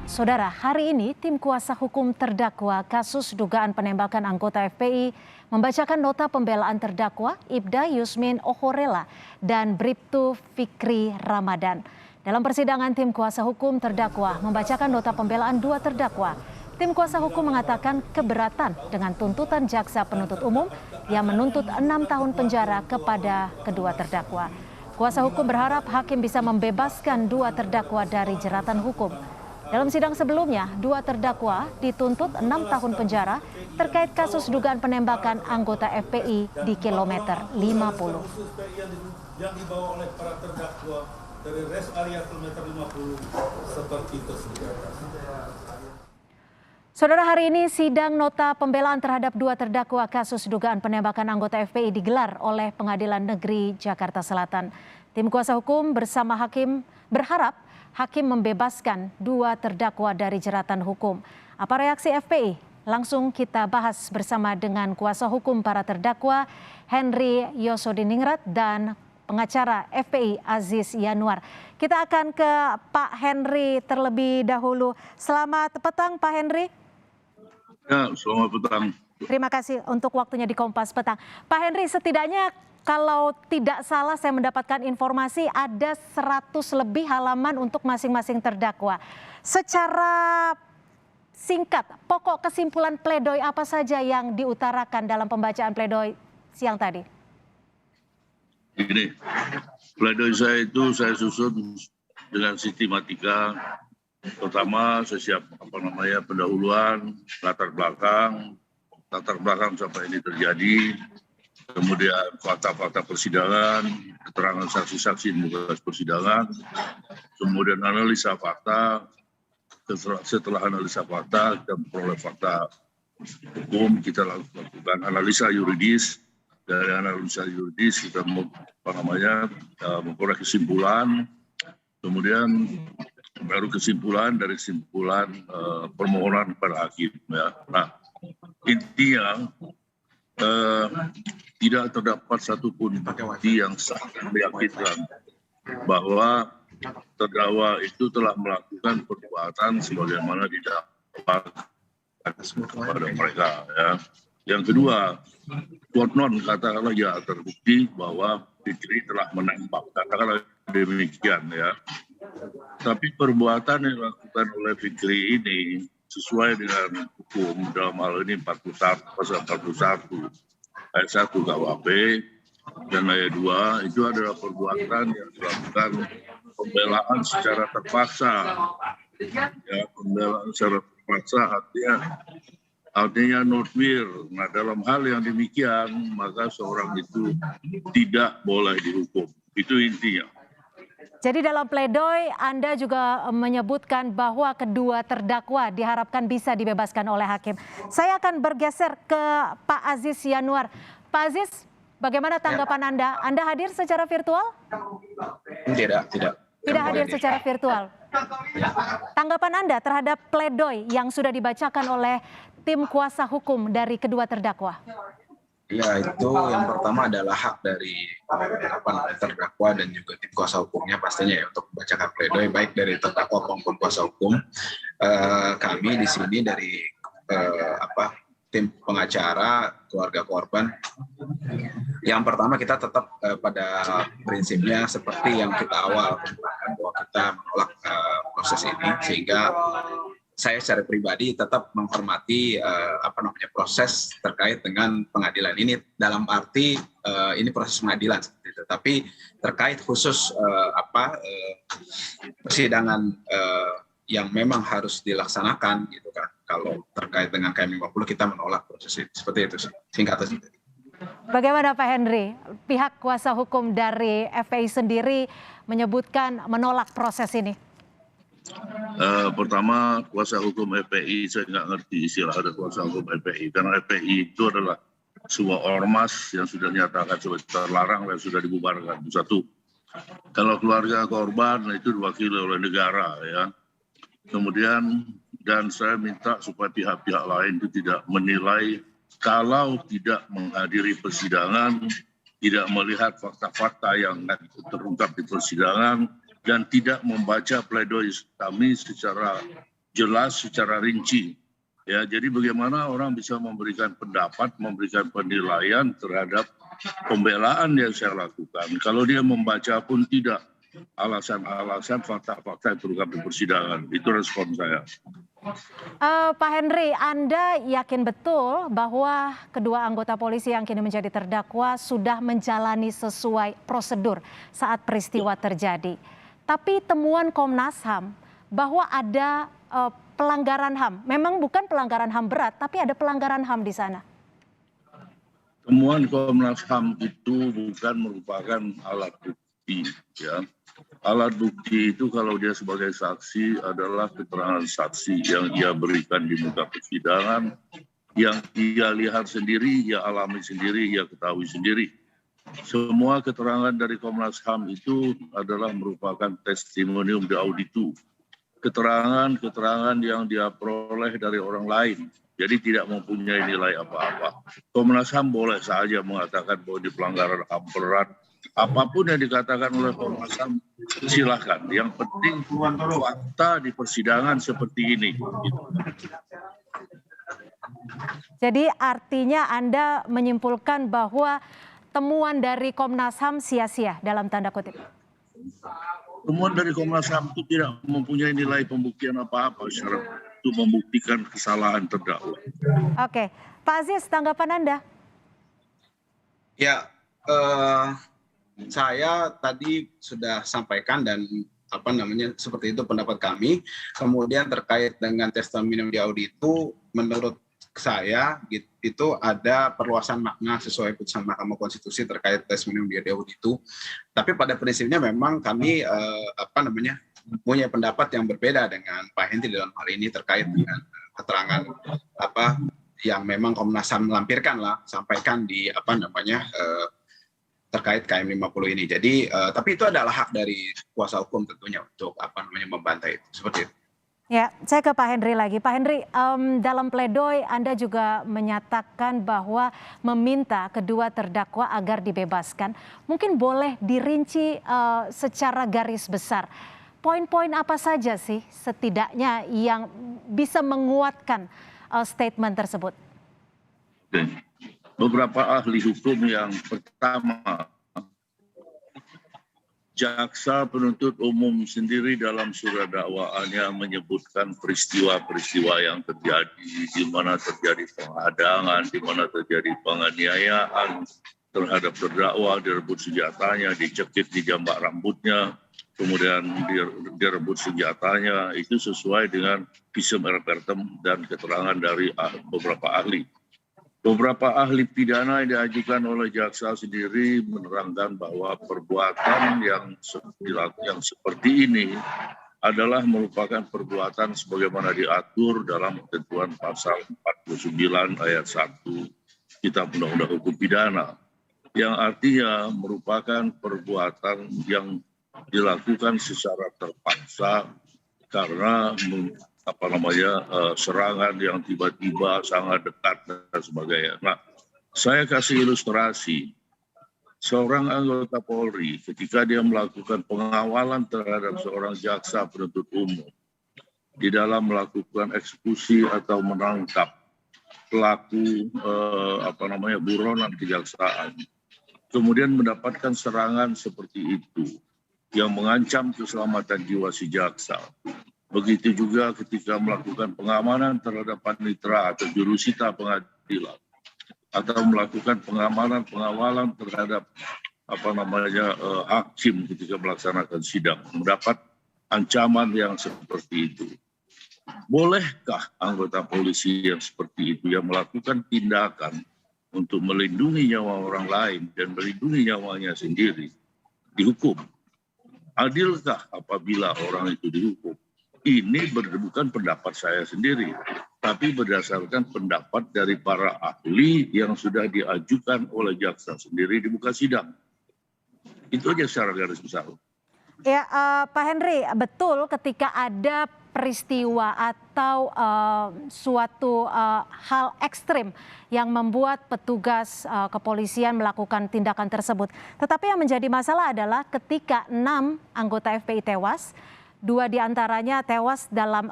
Saudara, hari ini tim kuasa hukum terdakwa kasus dugaan penembakan anggota FPI membacakan nota pembelaan terdakwa Ibda Yusmin Ohorela dan Bribtu Fikri Ramadan. Dalam persidangan, tim kuasa hukum terdakwa membacakan nota pembelaan dua terdakwa. Tim kuasa hukum mengatakan keberatan dengan tuntutan jaksa penuntut umum yang menuntut 6 tahun penjara kepada kedua terdakwa. Kuasa hukum berharap hakim bisa membebaskan dua terdakwa dari jeratan hukum. Dalam sidang sebelumnya, dua terdakwa dituntut 6 tahun penjara terkait kasus dugaan penembakan anggota FPI di kilometer 50. Yang dibawa oleh para terdakwa dari rest area kilometer 50 seperti tersebut. Saudara, hari ini sidang nota pembelaan terhadap dua terdakwa kasus dugaan penembakan anggota FPI digelar oleh Pengadilan Negeri Jakarta Selatan. Tim kuasa hukum bersama hakim berharap hakim membebaskan dua terdakwa dari jeratan hukum. Apa reaksi FPI? Langsung kita bahas bersama dengan kuasa hukum para terdakwa Henry Yosodiningrat dan pengacara FPI Aziz Yanuar. Kita akan ke Pak Henry terlebih dahulu. Selamat petang Pak Henry. Ya, selamat petang. Terima kasih untuk waktunya di Kompas Petang. Pak Henry, setidaknya kalau tidak salah saya mendapatkan informasi ada 100 lebih halaman untuk masing-masing terdakwa. Secara singkat, pokok kesimpulan pledoi apa saja yang diutarakan dalam pembacaan pledoi siang tadi? Ini, pledoi saya itu saya susun dengan sistematika. Pertama, saya siap pendahuluan, latar belakang sampai ini terjadi, kemudian fakta-fakta persidangan, keterangan saksi-saksi di muka persidangan, kemudian analisa fakta. Setelah analisa fakta, kita memperoleh fakta hukum, kita lakukan analisa yuridis. Dari analisa yuridis kita memperoleh kesimpulan, kemudian baru kesimpulan dari kesimpulan permohonan kepada hakim. Ya. Nah, intinya tidak terdapat satupun bukti yang sangat meyakinkan bahwa terdakwa itu telah melakukan perbuatan sebagaimana didakwakan kepada mereka. Ya. Yang kedua, konon katakanlah ya terbukti bahwa Fikri telah menembak, katakanlah demikian ya. Tapi perbuatan yang dilakukan oleh Fikri ini sesuai dengan hukum dalam hal ini 41 pasal 41 ayat 1 KUHP dan ayat 2 itu adalah perbuatan yang dilakukan pembelaan secara terpaksa. Ya, pembelaan secara terpaksa artinya not fair. Nah, dalam hal yang demikian maka seorang itu tidak boleh dihukum. Itu intinya. Jadi dalam pledoi Anda juga menyebutkan bahwa kedua terdakwa diharapkan bisa dibebaskan oleh hakim. Saya akan bergeser ke Pak Aziz Yanuar. Pak Aziz, bagaimana tanggapan Anda? Anda hadir secara virtual? Tidak. Tidak hadir secara virtual. Tanggapan Anda terhadap pledoi yang sudah dibacakan oleh tim kuasa hukum dari kedua terdakwa? Ya, itu yang pertama adalah hak dari terdakwa dan juga tim kuasa hukumnya pastinya ya untuk membacakan pledoi baik dari terdakwa maupun kuasa hukum. Kami di sini dari tim pengacara keluarga korban. Yang pertama kita tetap pada prinsipnya seperti yang kita awal katakan bahwa kita menolak proses ini, sehingga saya secara pribadi tetap menghormati proses terkait dengan pengadilan ini, dalam arti ini proses pengadilan seperti itu. Tapi terkait khusus persidangan yang memang harus dilaksanakan gitu kan. Kalau terkait dengan KM50 kita menolak proses itu. Seperti itu sih singkatnya. Bagaimana Pak Henry? Pihak kuasa hukum dari FPI sendiri menyebutkan menolak proses ini. Pertama, kuasa hukum FPI saya nggak ngerti istilah ada kuasa hukum FPI, karena FPI itu adalah sebuah ormas yang sudah dinyatakan sebagai terlarang dan sudah dibubarkan. Itu satu. Kalau keluarga korban itu diwakili oleh negara ya. Kemudian dan saya minta supaya pihak-pihak lain itu tidak menilai kalau tidak menghadiri persidangan, tidak melihat fakta-fakta yang terungkap di persidangan, dan tidak membaca pledoi kami secara jelas secara rinci. Ya, jadi bagaimana orang bisa memberikan pendapat, memberikan penilaian terhadap pembelaan yang saya lakukan. Kalau dia membaca pun tidak, alasan-alasan, fakta-fakta yang terungkap di persidangan. Itu respon saya. Pak Henry, Anda yakin betul bahwa kedua anggota polisi yang kini menjadi terdakwa sudah menjalani sesuai prosedur saat peristiwa terjadi. Tapi temuan Komnas HAM bahwa ada pelanggaran HAM, memang bukan pelanggaran HAM berat, tapi ada pelanggaran HAM di sana. Temuan Komnas HAM itu bukan merupakan alat bukti, ya. Alat bukti itu kalau dia sebagai saksi adalah keterangan saksi yang ia berikan di muka persidangan, yang ia lihat sendiri, ia alami sendiri, ia ketahui sendiri. Semua keterangan dari Komnas HAM itu adalah merupakan testimonium de auditu. Keterangan-keterangan yang dia peroleh dari orang lain. Jadi tidak mempunyai nilai apa-apa. Komnas HAM boleh saja mengatakan bahwa di pelanggaran HAM berat. Apapun yang dikatakan oleh Komnas HAM, silahkan. Yang penting fakta di persidangan seperti ini. Jadi artinya Anda menyimpulkan bahwa temuan dari Komnas HAM sia-sia dalam tanda kutip? Temuan dari Komnas HAM itu tidak mempunyai nilai pembuktian apa-apa secara untuk membuktikan kesalahan terdakwa. Oke, Pak Aziz, tanggapan Anda? Ya, saya tadi sudah sampaikan dan seperti itu pendapat kami. Kemudian terkait dengan testimonium di auditu, menurut saya itu ada perluasan makna sesuai putusan Mahkamah Konstitusi terkait testimonium di auditu. Tapi pada prinsipnya memang kami punya pendapat yang berbeda dengan Pak Henry dalam hal ini terkait dengan keterangan yang memang Komnas HAM sampaikan di terkait KM 50 ini. Jadi tapi itu adalah hak dari kuasa hukum tentunya untuk membantah itu seperti itu. Ya, saya ke Pak Henry lagi. Pak Henry, dalam pledoi Anda juga menyatakan bahwa meminta kedua terdakwa agar dibebaskan. Mungkin boleh dirinci secara garis besar. Poin-poin apa saja sih setidaknya yang bisa menguatkan statement tersebut? Beberapa ahli hukum yang pertama, jaksa penuntut umum sendiri dalam surat dakwaannya menyebutkan peristiwa-peristiwa yang terjadi, di mana terjadi penghadangan, di mana terjadi penganiayaan terhadap terdakwa, direbut senjatanya, dicekik di jambak rambutnya, kemudian direbut senjatanya. Itu sesuai dengan visum et repertum dan keterangan dari beberapa ahli. Beberapa ahli pidana yang diajukan oleh jaksa sendiri menerangkan bahwa perbuatan yang seperti ini adalah merupakan perbuatan sebagaimana diatur dalam ketentuan pasal 49 ayat 1 Kitab Undang-Undang Hukum Pidana, yang artinya merupakan perbuatan yang dilakukan secara terpaksa karena serangan yang tiba-tiba sangat dekat dan sebagainya. Nah, saya kasih ilustrasi. Seorang anggota Polri ketika dia melakukan pengawalan terhadap seorang jaksa penuntut umum di dalam melakukan eksekusi atau menangkap pelaku buronan kejaksaan, kemudian mendapatkan serangan seperti itu yang mengancam keselamatan jiwa si jaksa. Begitu juga ketika melakukan pengamanan terhadap panitera atau jurusita pengadilan, atau melakukan pengawalan terhadap hakim ketika melaksanakan sidang, mendapat ancaman yang seperti itu. Bolehkah anggota polisi yang seperti itu yang melakukan tindakan untuk melindungi nyawa orang lain dan melindungi nyawanya sendiri dihukum? Adilkah apabila orang itu dihukum? Ini bukan pendapat saya sendiri, tapi berdasarkan pendapat dari para ahli yang sudah diajukan oleh jaksa sendiri di muka sidang. Itu aja secara garis besar. Ya, Pak Henry, betul ketika ada peristiwa atau suatu hal ekstrim yang membuat petugas kepolisian melakukan tindakan tersebut. Tetapi yang menjadi masalah adalah ketika 6 anggota FPI tewas, 2 diantaranya tewas dalam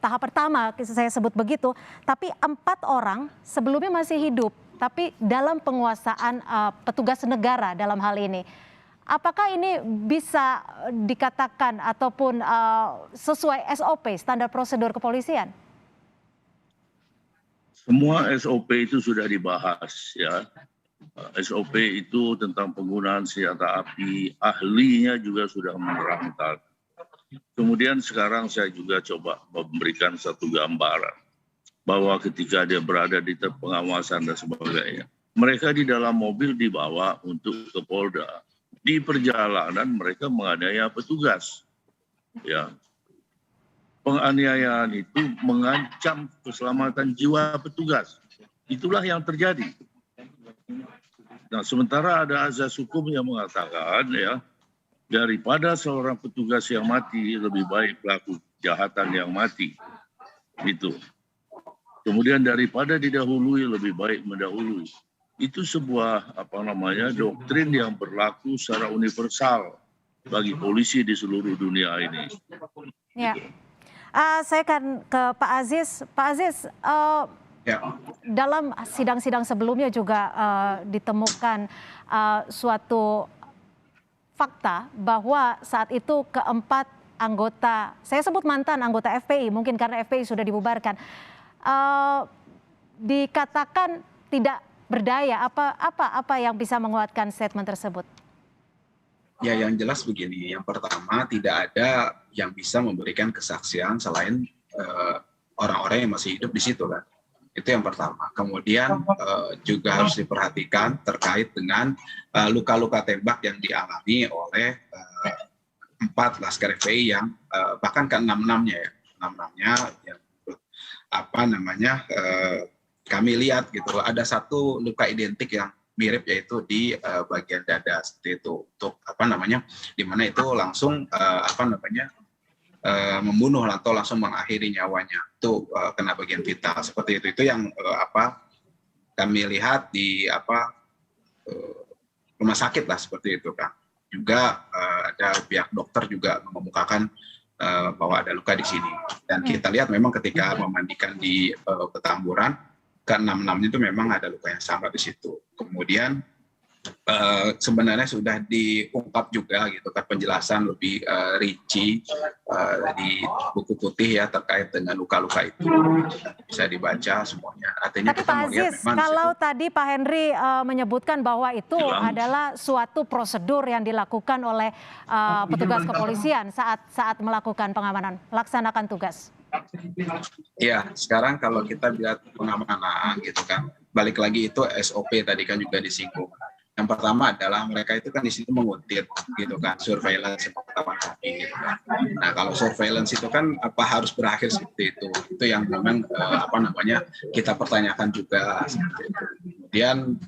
tahap pertama, saya sebut begitu, tapi 4 orang sebelumnya masih hidup, tapi dalam penguasaan petugas negara dalam hal ini. Apakah ini bisa dikatakan ataupun sesuai SOP, standar prosedur kepolisian? Semua SOP itu sudah dibahas ya. SOP itu tentang penggunaan senjata api, ahlinya juga sudah menerangkan. Kemudian sekarang saya juga coba memberikan satu gambaran bahwa ketika dia berada di pengawasan dan sebagainya, mereka di dalam mobil dibawa untuk ke Polda. Di perjalanan mereka menganiaya petugas. Ya. Penganiayaan itu mengancam keselamatan jiwa petugas. Itulah yang terjadi. Nah, sementara ada azas hukum yang mengatakan ya, daripada seorang petugas yang mati lebih baik pelaku kejahatan yang mati. Itu. Kemudian daripada didahului lebih baik mendahului. Itu sebuah doktrin yang berlaku secara universal bagi polisi di seluruh dunia ini. Ya. Saya akan ke Pak Aziz. Pak Aziz, Ya. dalam sidang-sidang sebelumnya juga ditemukan suatu fakta bahwa saat itu keempat anggota, saya sebut mantan anggota FPI, mungkin karena FPI sudah dibubarkan, dikatakan tidak berdaya. Apa yang bisa menguatkan statement tersebut? Ya, yang jelas begini. Yang pertama, tidak ada yang bisa memberikan kesaksian selain orang-orang yang masih hidup di situ kan. Itu yang pertama. Kemudian juga harus diperhatikan terkait dengan luka-luka tembak yang dialami oleh 4 laskar FPI yang bahkan ke 6-6-nya ya. 6-6-nya yang kami lihat gitu, ada satu luka identik yang mirip yaitu di bagian dada seperti itu, untuk di mana itu langsung membunuh atau langsung mengakhiri nyawanya, itu kena bagian vital seperti itu. Itu yang kami lihat di rumah sakit lah seperti itu kan. Juga ada pihak dokter juga mengemukakan bahwa ada luka di sini, dan kita lihat memang ketika memandikan di Petamburan ke-6-6 itu memang ada luka yang sama di situ. Kemudian sebenarnya sudah diungkap juga gitu kan, penjelasan lebih rinci di buku putih ya terkait dengan luka-luka itu, bisa dibaca semuanya. Artinya tapi Pak Aziz, kalau tadi Pak Henry menyebutkan bahwa itu adalah suatu prosedur yang dilakukan oleh petugas kepolisian saat melakukan pengamanan, melaksanakan tugas. Ya, sekarang kalau kita lihat pengamanan gitu kan, balik lagi itu SOP tadi kan juga disinggung. Yang pertama adalah mereka itu kan di situ menguntit gitu kan, surveillance pengetahuan kami gitu kan. Nah, kalau surveillance itu kan harus berakhir seperti itu. Itu yang memang kita pertanyakan juga seperti itu. Kemudian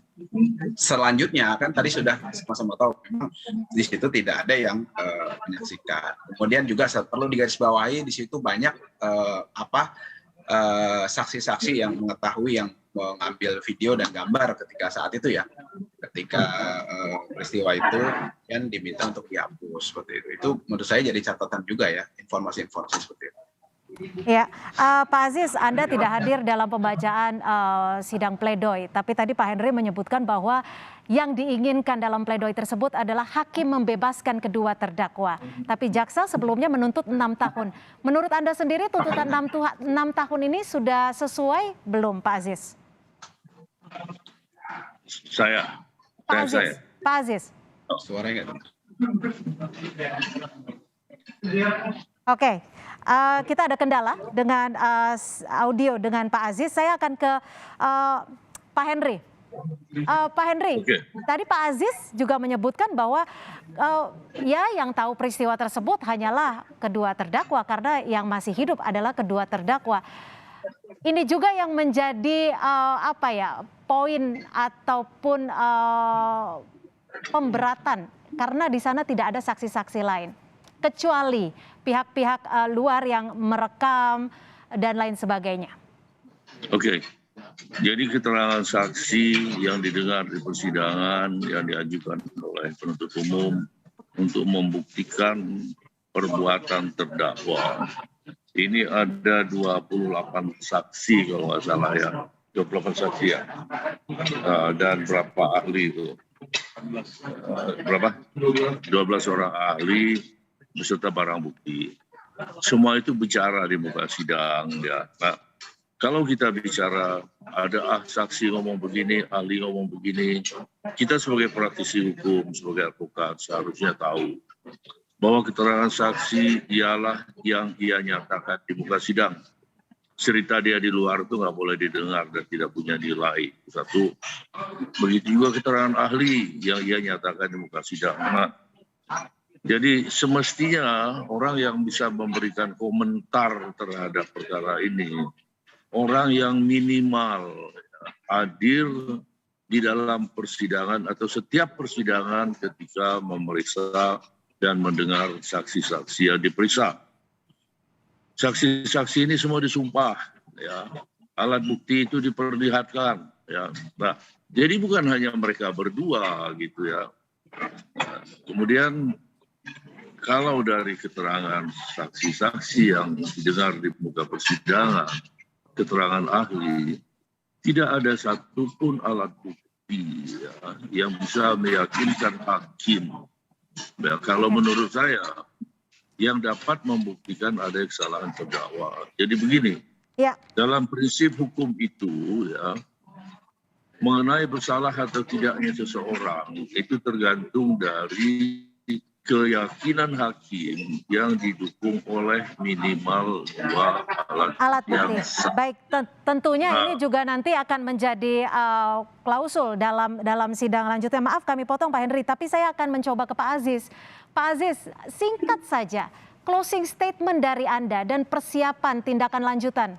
selanjutnya kan tadi sudah sama-sama tahu memang di situ tidak ada yang menyaksikan. Kemudian juga perlu digarisbawahi di situ banyak saksi-saksi yang mengetahui, yang mengambil video dan gambar ketika saat itu ya, ketika peristiwa itu yang diminta untuk dihapus seperti itu. Itu menurut saya jadi catatan juga ya, informasi-informasi seperti itu. Ya, Pak Aziz, Anda tidak hadir dalam pembacaan sidang pledoi, tapi tadi Pak Henry menyebutkan bahwa yang diinginkan dalam pledoi tersebut adalah hakim membebaskan kedua terdakwa. Tapi jaksa sebelumnya menuntut 6 tahun. Menurut Anda sendiri tuntutan 6 tahun ini sudah sesuai belum, Pak Aziz? Pak Aziz. Suaranya nggak? Oke. Kita ada kendala dengan audio dengan Pak Aziz. Saya akan ke Pak Henry. Pak Henry, tadi Pak Aziz juga menyebutkan bahwa yang tahu peristiwa tersebut hanyalah kedua terdakwa karena yang masih hidup adalah kedua terdakwa. Ini juga yang menjadi poin ataupun pemberatan karena di sana tidak ada saksi-saksi lain kecuali pihak-pihak luar yang merekam dan lain sebagainya. Oke. Jadi keterangan saksi yang didengar di persidangan yang diajukan oleh penuntut umum untuk membuktikan perbuatan terdakwa. Ini ada 28 saksi kalau nggak salah ya, 28 saksi ya, dan berapa ahli itu? Berapa? 12 orang ahli beserta barang bukti. Semua itu bicara di muka sidang ya. Nah, kalau kita bicara ada saksi ngomong begini, ahli ngomong begini, kita sebagai praktisi hukum, sebagai advokat seharusnya tahu bahwa keterangan saksi ialah yang ia nyatakan di muka sidang. Cerita dia di luar itu nggak boleh didengar dan tidak punya nilai. Satu, begitu juga keterangan ahli yang ia nyatakan di muka sidang. Nah, jadi semestinya orang yang bisa memberikan komentar terhadap perkara ini, orang yang minimal hadir di dalam persidangan atau setiap persidangan ketika memeriksa dan mendengar saksi-saksi yang diperiksa. Saksi-saksi ini semua disumpah, ya. Alat bukti itu diperlihatkan, ya. Nah, jadi bukan hanya mereka berdua, gitu ya. Nah, kemudian kalau dari keterangan saksi-saksi yang didengar di muka persidangan, keterangan ahli, tidak ada satupun alat bukti ya, yang bisa meyakinkan hakim. Ya, kalau menurut saya, yang dapat membuktikan ada kesalahan terdakwa. Jadi begini, Ya. dalam prinsip hukum itu ya, mengenai bersalah atau tidaknya seseorang itu tergantung dari keyakinan hakim yang didukung oleh minimal 2 alat yang Bukti. sah. Baik, tentunya ini juga nanti akan menjadi klausul dalam sidang lanjutnya. Maaf kami potong Pak Henry, tapi saya akan mencoba ke Pak Aziz. Pak Aziz, singkat saja, closing statement dari Anda dan persiapan tindakan lanjutan.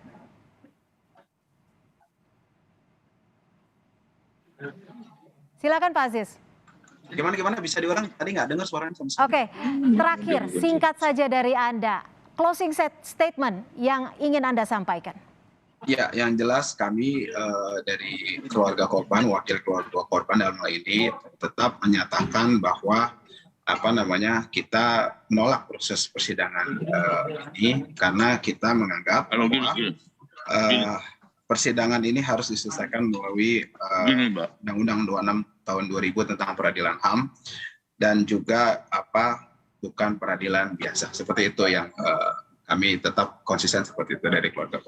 Silakan Pak Aziz. Gimana bisa diulang? Tadi nggak dengar suaranya sama sekali. Oke, terakhir singkat saja dari Anda, closing statement yang ingin Anda sampaikan. Ya, yang jelas kami dari keluarga korban, wakil keluarga korban dalam hal ini tetap menyatakan bahwa kita menolak proses persidangan ini karena kita menganggap bahwa persidangan ini harus diselesaikan melalui Undang-Undang 26 tahun 2000 tentang peradilan HAM dan juga bukan peradilan biasa. Seperti itu yang kami tetap konsisten seperti itu dari keluarga.